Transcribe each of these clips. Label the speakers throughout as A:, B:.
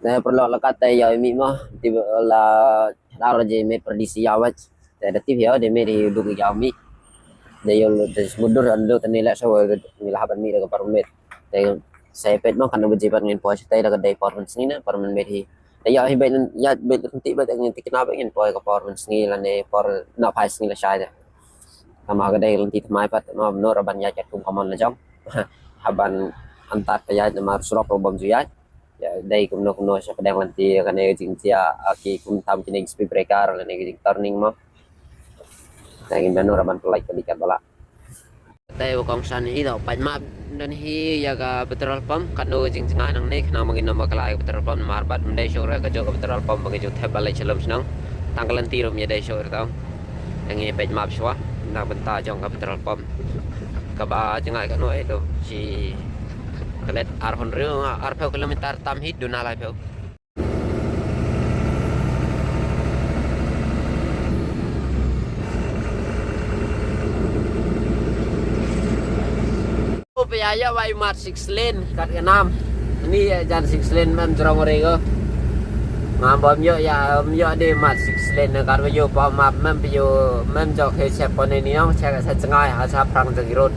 A: Nah, perlu la kata ya mi mah tiba la la je me perdisi awat. Ada tip ya de me di du ya mi. De yo des mundur ando tanila sa wa nilahaban mi daga parmet. De saya pet mah kana bejibat ngin po sa tay daga day performance ni na parmen me hi. De ya hi ben ya bet ti bat ngin ti kenapa ngin po ka performance ni la ne por na pas ni la shay. Tama ka day ti mai pat no no raban ya chat kum kamon la jong. Haban antar ya na mar surop bom juyat. Ya đây cũng nó sẽ đang làm gì cái này chính chia khi cũng tham cái này speed breaker là này cái turning mà đây cái nó là bạn like cái dikat bala tay kong san hi daw pan map dan hi yaga petrol pump kan do jing jing nang ne kana magin nama kala petrol pump marbat mendai sore ka jo petrol pump bagi jo thep balai chelom senang tangkalan tiro nya dai sore tau yang ini pan map swa na benta jong ka petrol pump ka ba jangai ka no itu si Kelet arhon rio arpeu kilometer tam hit do nalai peu. Upaya wai mat 6 lane kat enam. Ini jan 6 lane mem jorong rego. Ngambom yo ya yo de mat 6 lane kar yo pa map mem yo mem jok he chep pone ni ong chek sa chengai ha sa prang jagi road.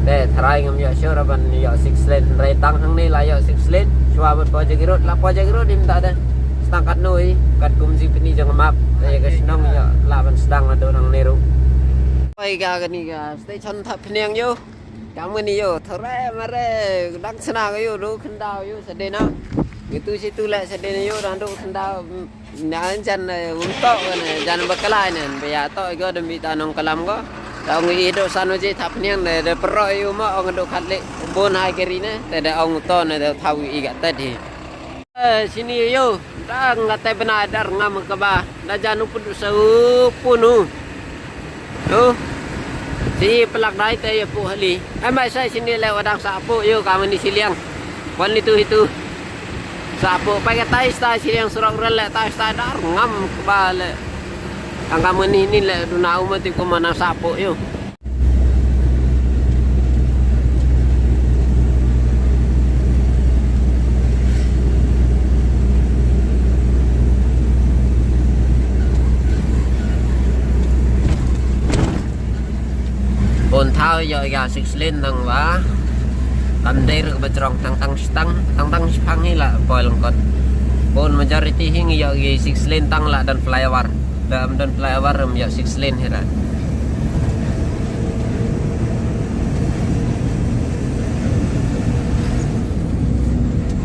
A: Để thay ngam yo sure ban yo 6 lane rai tang hang ni la yo 6 lane chua ban po jagi road la po jagi road dim ta da stang kat noi kat kum ji pini jang map ya ga sinong yo la ban sedang ado nang neru oi ga ga ni ga station thap phniang yo kam ni yo thore mare dak sna ga yo ru khandao yo sade na gitu situ la sade yo dan ru khandao nan jan untok jan bakalai nen ya to go demi tanong kalam go ông nghĩ độ san nó chỉ thắp nhang này để pro yêu mà ông độ khát lệ bốn hai cái rina để ông to này để thâu ý gạt tết thì sini yo dah ngatai benar dar ngam ke ba dah janu pun seu punu tu si pelak dai te pu hali mai sai sini lewat dang sapu yo kamu ni siliang wan itu sapu pakai tai sta siliang surang rel tai sta dar ngam ke ba le ang kamu ni le duna umat ko mana sapu yo bồn thao giờ gà xịt lên thằng vả tầm đây rồi tròn tăng phăng hay là vòi lòng con bồn majority hình giờ gà xịt lên tăng là dan flyover dan flyover rồi giờ xịt lên hết rồi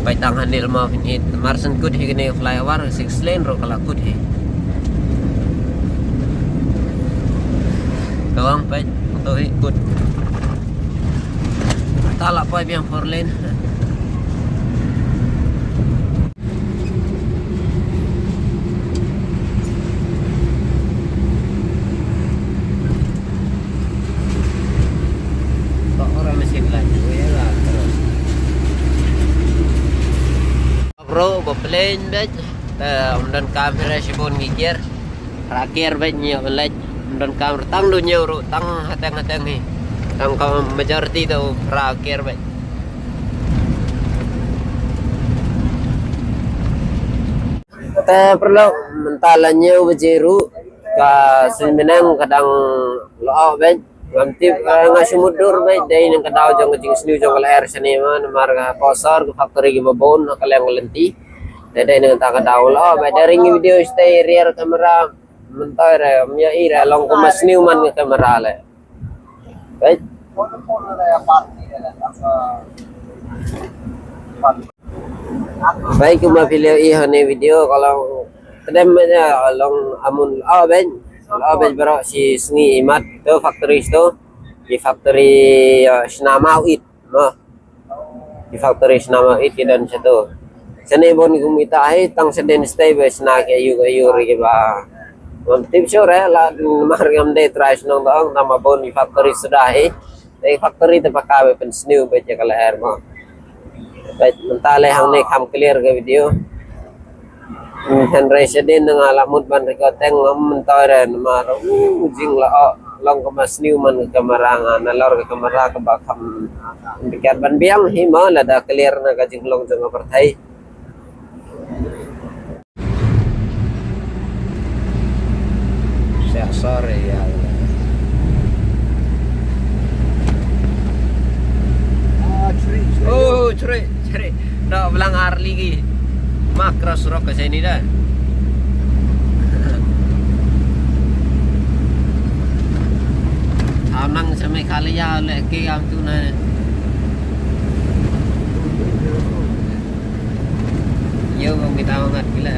A: vậy tăng hành đi mà hình marsen cút hi cái flyover xịt lên rồi kalau cút hi doang vậy tôi ikut tak lah pipe yang 4 lane kok orang mesin laju ya lah terus bro plane bet dan kamera sibon ngikir rakir bet nyiap lej dan kamera tang do nyeuro tang hatang ni tang kam majority tu rakir baik ta perlu mentala nyeu bejeru ka semenang kadang lo baik ngamtip ngasimudur baik dai nang kadau jong jing sniu jong ler seni man marga kosor ke factory ke babon kaleng lenti dai nang ta kadau lo baik dari video stay rear kamera mentar ya ira long kumas Newman ke kamera le baik baik kuma video ini video kalau kedem long amun ben bro si sngi imat tu factory itu di factory Senama Uit no di factory Senama Uit dan satu seni bon kumita ai tang seden stay be snack ayu ri ba tip sure la margam de trash nong dong nama bon di factory sudah factory tempat kawe pen sniu be kala air mo baik mentale hang ne kam clear ke video han resident nang alamut ban recording ngam mentare mar jing la long ke mas Newman ke kamarangan nalor ke kamera ke bakam bikin ban biang hima lah dah clear na kajing long jeng apartai saya sore ya oh curi dah belang Harley lagi makros rock ke sini dah nang sampai kali ya lagi yang tu na yo bang kita banget gila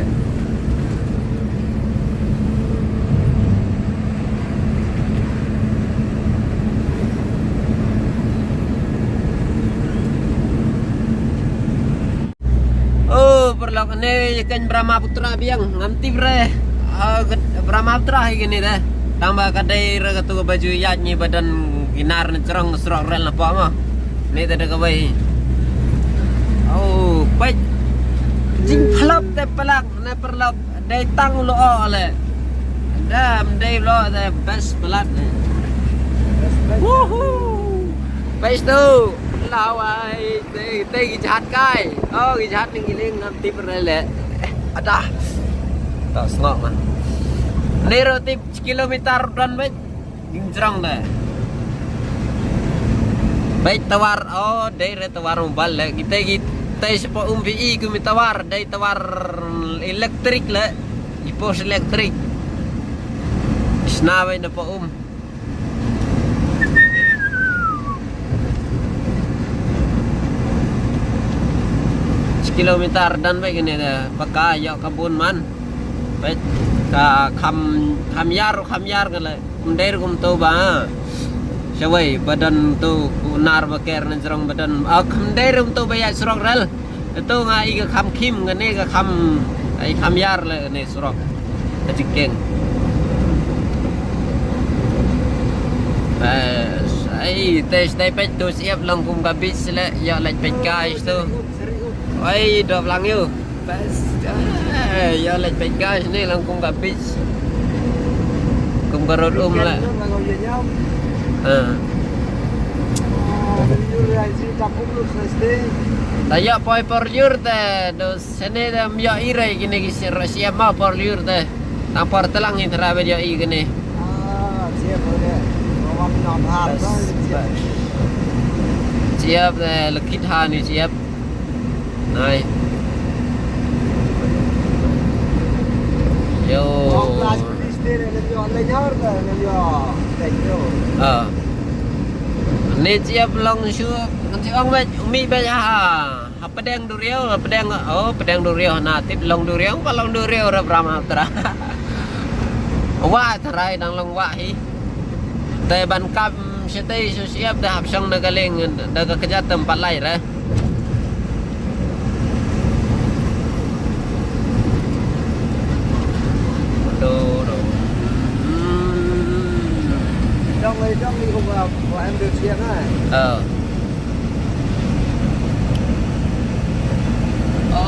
A: oh perlu ni kan Brahmaputra biang nanti bre Brahmaputra gini dah tambah kadai raga tu baju yatnya badan ginar cerong serok rel apa mah ni tak ada kawai oh baik jing pelap te pelak ne perlap dai tang lo ole dam dai lo the best pelat woohoo baik tu lawai te gihat kai oh gihat ning giling nam tip rele ada tak sengok mah Nero tip kilometer dan baik ginjrang dah. Baik tawar oh dari tawar mobil lah kita sepo PI kami tawar dari tawar elektrik lah di pos elektrik. Isna baik dapat kilometer dan baik ini dah pakai yok kebun man baik ka kham yar kan le der kum to ba sawai badan tu kunar baker nan serong badan kham der kum to ba ya serong rel tu ngai ka kham kim kan ne ka kham yar le ne serong tajikeng bas ai tes dai pet tu siap long kum ka bis le ya laj pet guys tu ai do lang yo bas ya lệch bạch gas này là cũng gặp bis cũng có rốt lại Taya poi por liur te dos sene dam ya ire gini gisi Rusia ma por liur te tampar telang ini terabe ya i gini siap te lekit hani siap nai yo ni siap long su nanti ông mi bây giờ pedang duriau pedang oh pedang duriau natif long duriau pa long duriau ra Brahmaputra wa tarai dang long wa hi te ban kap setei su siap dah song nagaling daga kerja tempat lain ra
B: trong đi không vào em được xiên này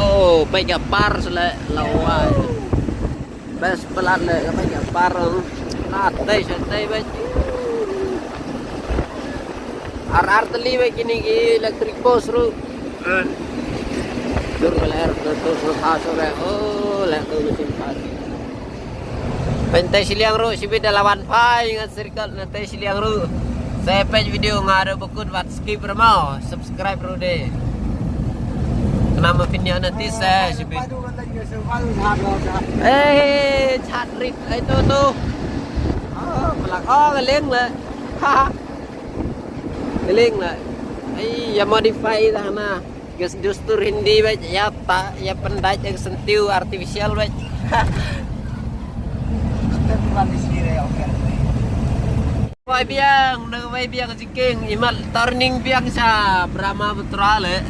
A: oh bây giờ par sele lawai best pelan le bây giờ par nat tei bây ar teli bây kini ki electric post ru dur beler terus sore oh le tu mesin pas Pentai siliang ru si beda lawan pai ngat circle nanti siliang ru. Saya page video ngada bukun wat skip bermau subscribe ru deh. Kenapa video nanti saya si beda. Chat rip itu tuh. Oh, pelak oh ngeleng lah. Ha. Ngeleng lah. Ya modify sana. Gas dustur Hindi baik ya tak ya pendai yang sentiu artificial baik. Vai biang, nang vai biang sikeng imal turning biang sa Brahmaputra le.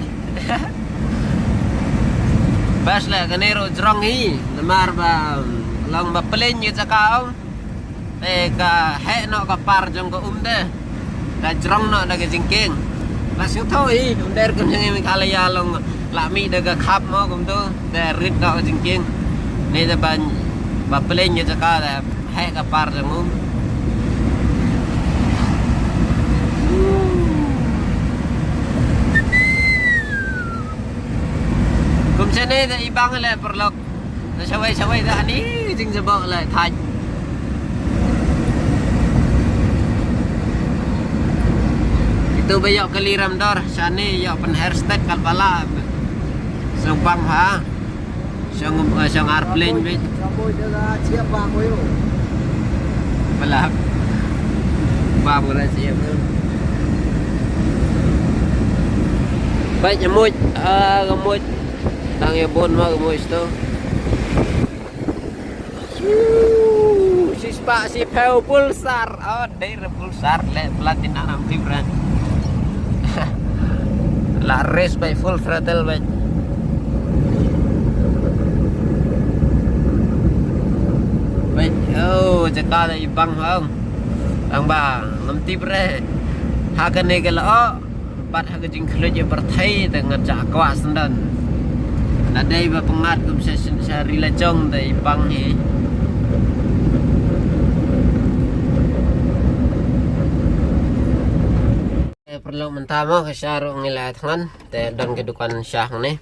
A: Bas le kanero jrong hi, namar ba long ba plen như sa kaong. Te ka he no ka par jong ko de. Ka jrong no da ka sikeng. La siu thôi, der kun ngi kala ya long la mi da ka khap mo kum tu, da rit no ka sikeng. Ne da ban ba plen như sa ka da he ka par jong Macam ni tak ibang lah perlu. Syawai dah ni jeng sebab lah thaj. Itu bayok keliram dor, sani yok pen hairstyle kalpala. Song ha. Song airplane bit.
B: Sampai dah siap bang boyo.
A: Pala. Bang dah siap. Baik nyemut gemut tang ibon mah gemut tu. Si spa si peu pulsar. Oh, dari pulsar le platina 60 brand. La race by full throttle by. Baik, oh, cakap dah ibang hang. Ang ba, 60 brand. Hakan ni kalau oh, bat hakan jing keluar je berthai dengan cakwa sendan. Nadai ba pengat kum saya rilajong dah ibang ni. Perlu mentama ke syarung nilai tangan dan kedukan syah ni.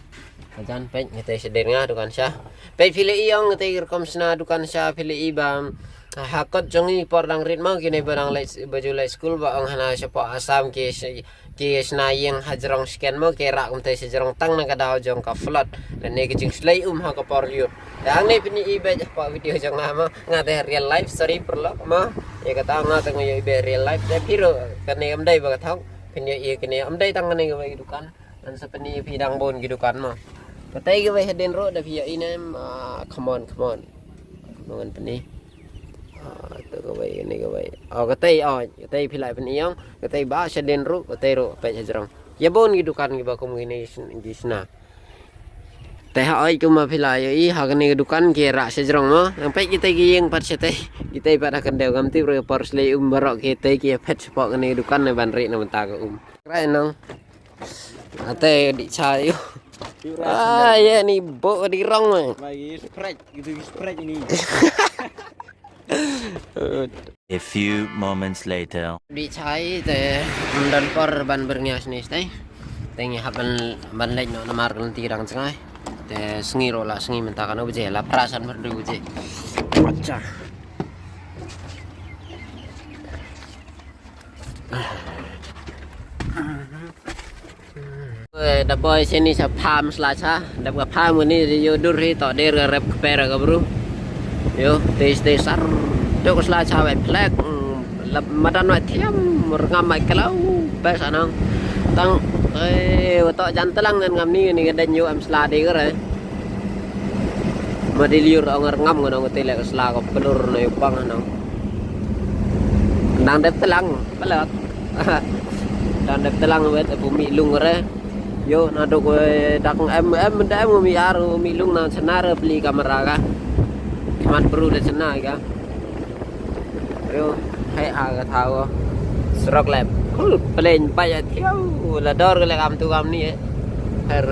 A: Kajan pek kita sedernya dukan syah. Pek pilih iang kita rekam sena dukan syah pilih ibam. Hakot jongi pordang ritma kini barang baju lai school ba ang hana siapa asam ke sena yang hajrong scan mo ke rak umtai sejrong tang na kadao jong ka flood dan ne kejing slay ha ka porliu. Dan ni pini ibe apa video jong nama ngate real life story perlu ma. Ya kata ngate ngoyo ibe real life de piro kane amdai ba thong. Kini ia kini amdai tangan ni gawai gidukan dan sepeni pidang bon gidukan mah. Katai gawai hadin ro dah pia inem come on dengan peni. Tu gawai ni gawai. Katai pilai peni yang katai ba hadin ro katai ro pe jarang. Ya bon gidukan giba kemungkinan di sana. Teh ai cuma pilai i hagani gidukan kira sejarang mah. Sampai kita gieng pat setai kita pada kendau gamti ro porsley barok kita ki pet spot ni gidukan na ban ri na menta ka Krai nang. Ate di cayu. Ya ni bo di rong mah.
B: Bagi sprite gitu sprite ini.
C: A few moments later.
A: Di cai te dan por ban bernias ni stay. Tengi haban ban lek no namar nanti rang cengai. Te sengi rola sengi menta kana buje la perasan berdu buje. Acha. Dapat sini saya paham selasa. Dapat paham ini yo duri tak der rep kepera ke bro. Yo tes sar. Dok selasa wet plek. Madan wet tiam merngam mai kalau bes anang. Tang watak jantelang dengan ngam ni gadan yo am selade ke re. Madiliur anger ngam ngono ngotele ke sela ko pelur no yupang anang. Nang dep telang pelak. Dan dep telang wet bumi lung re. Yo nadok dak em mi aru mi lung na senar beli kamera ka. Man perlu de sena ka. Yo hai aga thao srok lab. Plen pa ya thiau la dor le kam tu kam ni. Her